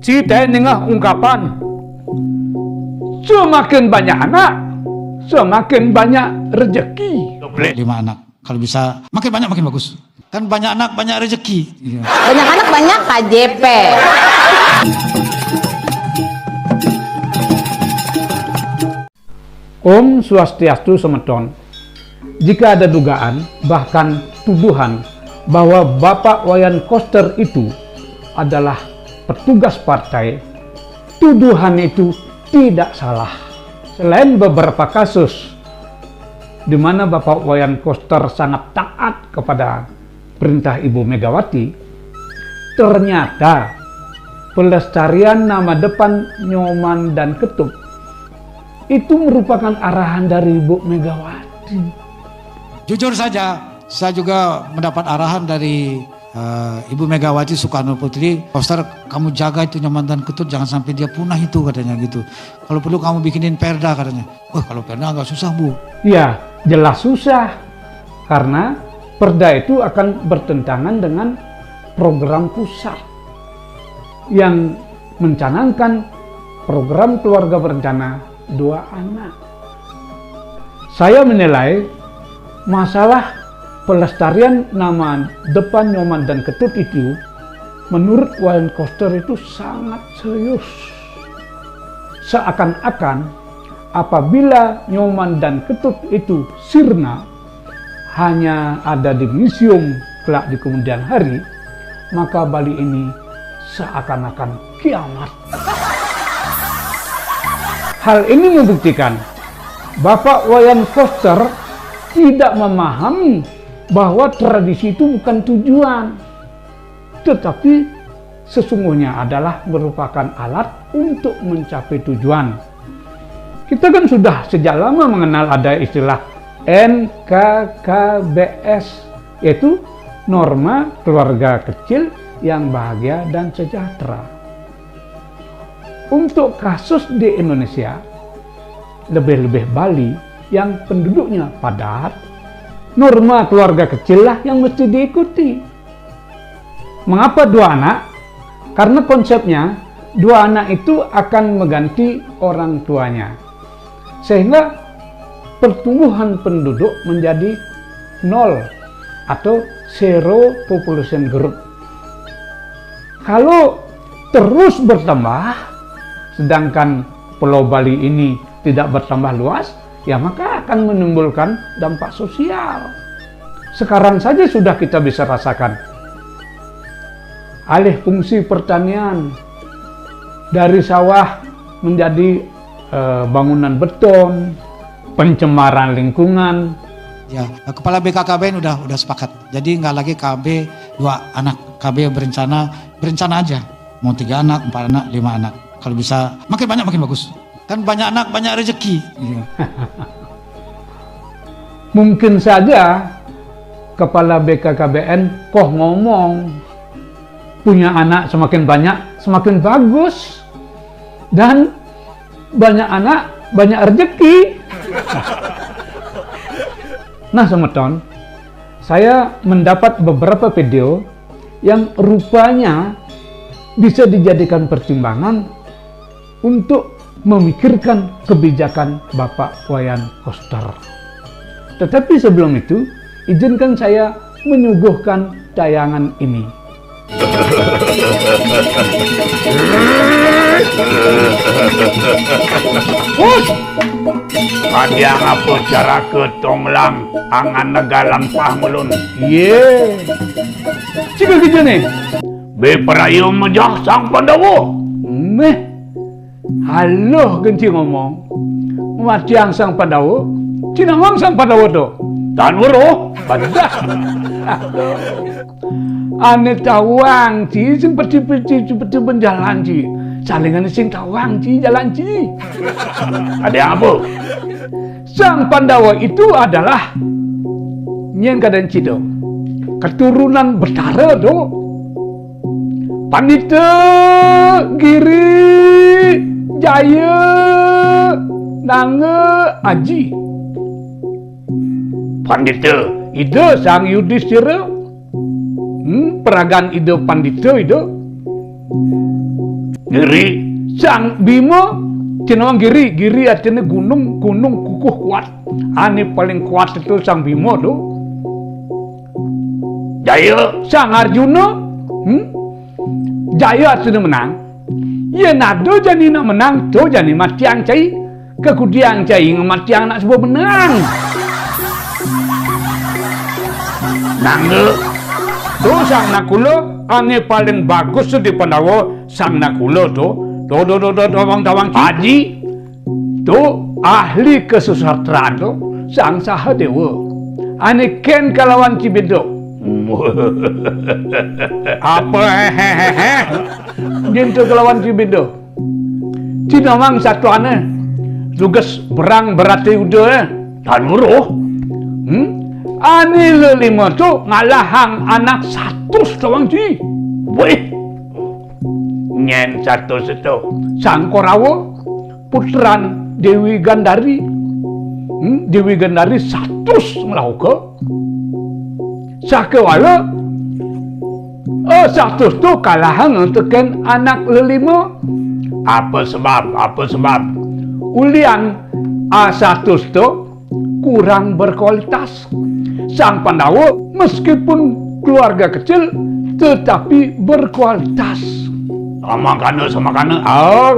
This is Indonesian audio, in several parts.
Cita nengah ungkapan, semakin banyak anak, semakin banyak rezeki. 5 anak. Kalau bisa makin banyak makin bagus. Kan banyak anak banyak rezeki. Iya. Banyak anak banyak KJP. Om Swastiastu Semeton. Jika ada dugaan, bahkan tuduhan bahwa Bapak Wayan Koster itu adalah petugas partai, tuduhan itu tidak salah. Selain beberapa kasus di mana Bapak Wayan Koster sangat taat kepada perintah Ibu Megawati, ternyata pelestarian nama depan Nyoman dan Ketut itu merupakan arahan dari Ibu Megawati. Jujur saja, saya juga mendapat arahan dari Ibu Megawati Soekarno Putri. Koster, kamu jaga itu Nyoman dan Ketut, jangan sampai dia punah itu, katanya gitu. Kalau perlu kamu bikinin perda, katanya. Wah, kalau perda agak susah, Bu. Ya, jelas susah. Karena perda itu akan bertentangan dengan program pusat yang mencanangkan program keluarga berencana 2 anak. Saya menilai masalah pelestarian nama depan Nyoman dan Ketut itu menurut Wayan Koster itu sangat serius. Seakan-akan apabila Nyoman dan Ketut itu sirna hanya ada di museum kelak di kemudian hari, maka Bali ini seakan-akan kiamat. Hal ini membuktikan Bapak Wayan Koster tidak memahami bahwa tradisi itu bukan tujuan, tetapi sesungguhnya adalah merupakan alat untuk mencapai tujuan. Kita kan sudah sejak lama mengenal ada istilah NKKBS, yaitu norma keluarga kecil yang bahagia dan sejahtera. Untuk kasus di Indonesia, lebih-lebih Bali yang penduduknya padat, norma keluarga kecil lah yang mesti diikuti. Mengapa 2 anak? Karena konsepnya 2 anak itu akan mengganti orang tuanya, sehingga pertumbuhan penduduk menjadi 0 atau zero population group. Kalau terus bertambah, sedangkan Pulau Bali ini tidak bertambah luas, ya maka akan menimbulkan dampak sosial. Sekarang saja sudah kita bisa rasakan alih fungsi pertanian dari sawah menjadi bangunan beton, pencemaran lingkungan. Ya, kepala BKKBN udah sepakat. Jadi nggak lagi KB 2 anak, KB berencana aja. Mau 3 anak, 4 anak, 5 anak. Kalau bisa makin banyak makin bagus. Kan banyak anak banyak rezeki. Mungkin saja kepala BKKBN kok ngomong punya anak semakin banyak semakin bagus, dan banyak anak banyak rezeki. Nah Semeton, saya mendapat beberapa video yang rupanya bisa dijadikan pertimbangan untuk memikirkan kebijakan Bapak Wayan Koster. Tetapi sebelum itu, izinkan saya menyuguhkan tayangan ini. Kadiang apa cara ketonglang angan negalan pahmulun. Ye, cika gitu nih. Beperayu menjah sang Pandawa. Meh, halo genci ngomong. Matiang sang Pandawa, cina ngomong sang Pandawa tuh. Tan wero. Badah. Ane tawang ci seperti berjalan ci. Salingan sing tawang ci jalan ci. Ada yang apa? Sang Pandawa itu adalah nyen kadan cido. Keturunan Betara do. Pandita Giri Jaya Nanga Aji. Pandita Ide sang Yudhistira. Peragaan ide pandita itu. Giri. Sang Bimo cinawang giri, giri artinya gunung, gunung kukuh kuat. Ani paling kuat itu Sang Bimo tuh. Jaya. Sang Arjuna, Jaya artinya menang. Ya nado jani nak menang, tu jani matiang cai. Kekudiang cai matiang nak sebuah menang. Nangge. Tu Sang Nakula, ani paling bagus tu di Pandawa. Sang Nakula tu, tawang Haji, tu ahli kesusastraan tu, Sang Sahadewa. Ani ken kalawan Cibindo. Apa hehehe? Jintu kelawan Cibindo. Cinawang satu aneh. Tugas berang berarti udah. Tan muruh. Ani lelima tu ngalahang anak satu setawang ci. Wih. Nyen satu. Sang Korawa putran Dewi Gandari. Dewi Gandari satu melakukan. Sakewala satu tu kalahang tekan anak lelima. Apa sebab? Ulian satu tu kurang berkualitas. Sang Pandawa meskipun keluarga kecil tetapi berkualitas. Sama kana.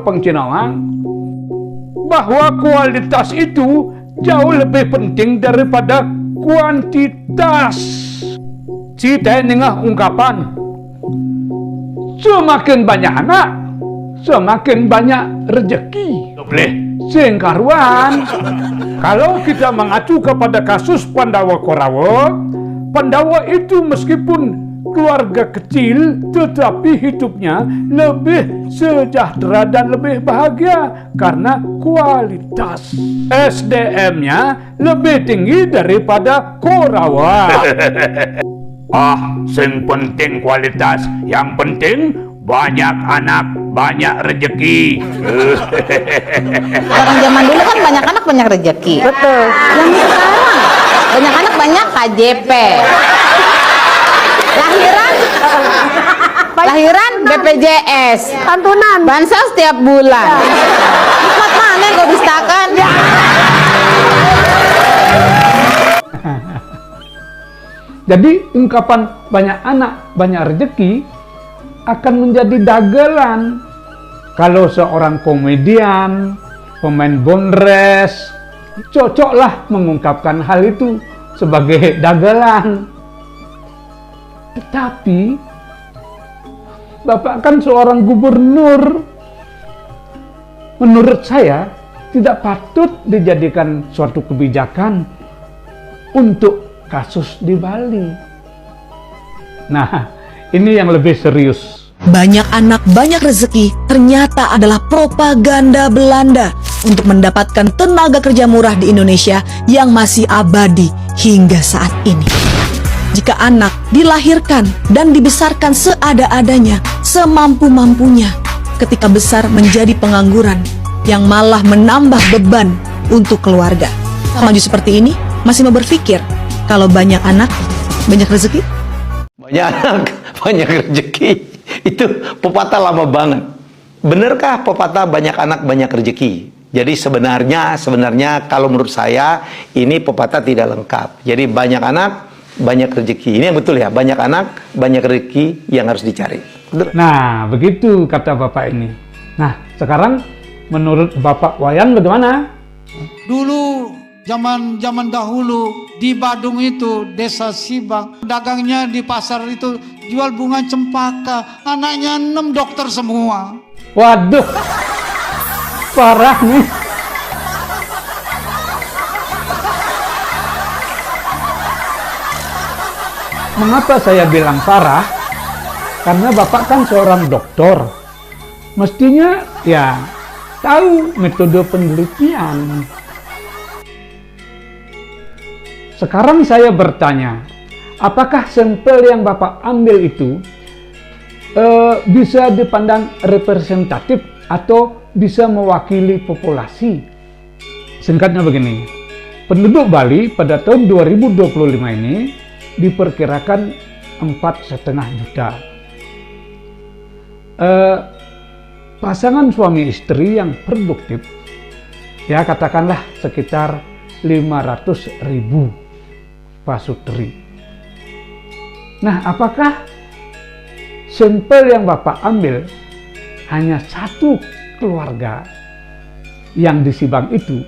Pengcinawang bahwa kualitas itu jauh lebih penting daripada kuantitas. Cita nengah ungkapan. Semakin banyak anak, semakin banyak rezeki. Boleh. Sengkaruan. Kalau kita mengacu kepada kasus Pandawa Korawa, Pandawa itu meskipun keluarga kecil tetapi hidupnya lebih sejahtera dan lebih bahagia karena kualitas SDM-nya lebih tinggi daripada Korawa. Sing penting kualitas, yang penting banyak anak, banyak rezeki. Orang zaman dulu kan banyak anak banyak rezeki. Betul. Yang sekarang banyak anak banyak KJP. Lahiran BPJS. Santunan. Bansos setiap bulan. Nikmat mana yang kau dustakan? Jadi ungkapan banyak anak, banyak rezeki akan menjadi dagelan kalau seorang komedian, pemain bondres, cocoklah mengungkapkan hal itu sebagai dagelan. Tetapi Bapak kan seorang gubernur. Menurut saya tidak patut dijadikan suatu kebijakan untuk kasus di Bali. Nah, ini yang lebih serius. Banyak anak, banyak rezeki ternyata adalah propaganda Belanda untuk mendapatkan tenaga kerja murah di Indonesia yang masih abadi hingga saat ini. Jika anak dilahirkan dan dibesarkan seada-adanya, semampu-mampunya, ketika besar menjadi pengangguran yang malah menambah beban untuk keluarga. Maju seperti ini, masih mau berpikir kalau banyak anak, banyak rezeki? Banyak anak, banyak rezeki. Itu pepatah lama banget. Benarkah pepatah banyak anak, banyak rezeki? Jadi sebenarnya kalau menurut saya, ini pepatah tidak lengkap. Jadi banyak anak, banyak rezeki. Ini yang betul ya, banyak anak, banyak rezeki yang harus dicari. Betul? Nah, begitu kata Bapak ini. Nah, sekarang menurut Bapak Wayan bagaimana? Dulu zaman dahulu di Badung itu desa Sibang, dagangnya di pasar itu jual bunga cempaka, anaknya 6 dokter semua. Waduh, parah nih. Mengapa saya bilang parah? Karena Bapak kan seorang dokter, mestinya ya tahu metode penelitian. Sekarang saya bertanya, apakah sampel yang Bapak ambil itu bisa dipandang representatif atau bisa mewakili populasi? Singkatnya begini, penduduk Bali pada tahun 2025 ini diperkirakan 4,5 juta. pasangan suami istri yang produktif, ya katakanlah sekitar 500.000 pasutri. Nah, apakah sampel yang Bapak ambil hanya satu keluarga yang di Sibang itu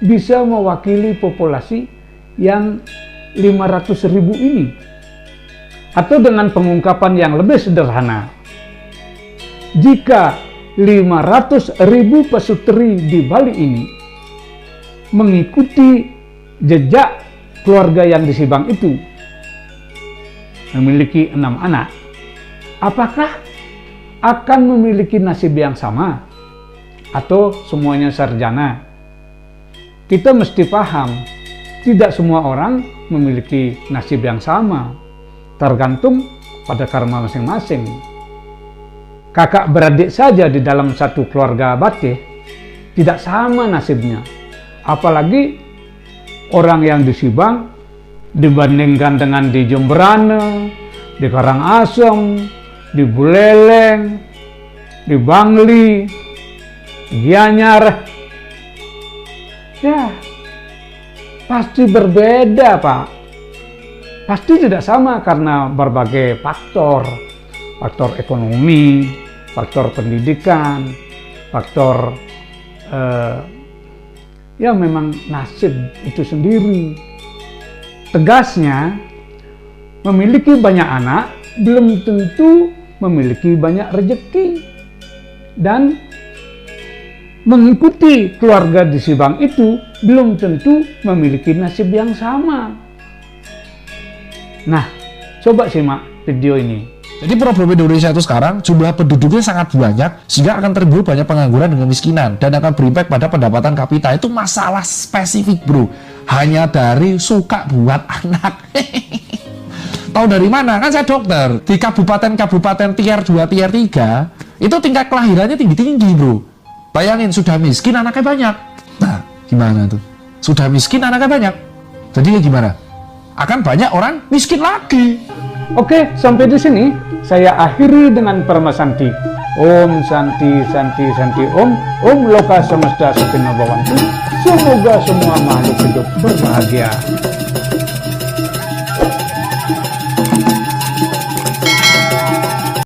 bisa mewakili populasi yang 500.000 ini? Atau dengan pengungkapan yang lebih sederhana, jika 500.000 pasutri di Bali ini mengikuti jejak keluarga yang di Sibang itu, memiliki 6 anak, apakah akan memiliki nasib yang sama atau semuanya sarjana? Kita mesti paham, tidak semua orang memiliki nasib yang sama, tergantung pada karma masing-masing. Kakak beradik saja di dalam satu keluarga Bateh tidak sama nasibnya, apalagi orang yang di Sibang dibandingkan dengan di Jemberana, di Karangasem, di Buleleng, di Bangli, di Gianyar. Ya, pasti berbeda, Pak. Pasti tidak sama karena berbagai faktor. Faktor ekonomi, faktor pendidikan, faktor ya memang nasib itu sendiri. Tegasnya, memiliki banyak anak belum tentu memiliki banyak rezeki, dan mengikuti keluarga di Sibang itu belum tentu memiliki nasib yang sama. Nah, coba simak video ini. Jadi problem Indonesia itu sekarang jumlah penduduknya sangat banyak, sehingga akan tertimbul banyak pengangguran dan kemiskinan, dan akan berimpact pada pendapatan kapita. Itu masalah spesifik, bro. Hanya dari suka buat anak. Tahu dari mana? Kan saya dokter. Di kabupaten-kabupaten tier 2, tier 3, itu tingkat kelahirannya tinggi-tinggi, bro. Bayangin, sudah miskin anaknya banyak. Nah, gimana tuh? Sudah miskin anaknya banyak. Jadi gimana? Akan banyak orang miskin lagi. Oke, sampai di sini saya akhiri dengan Parmasanti. Om Santi Santi Santi Om. Om Loka Semesta Supina Bawantu. Semoga semua makhluk hidup berbahagia.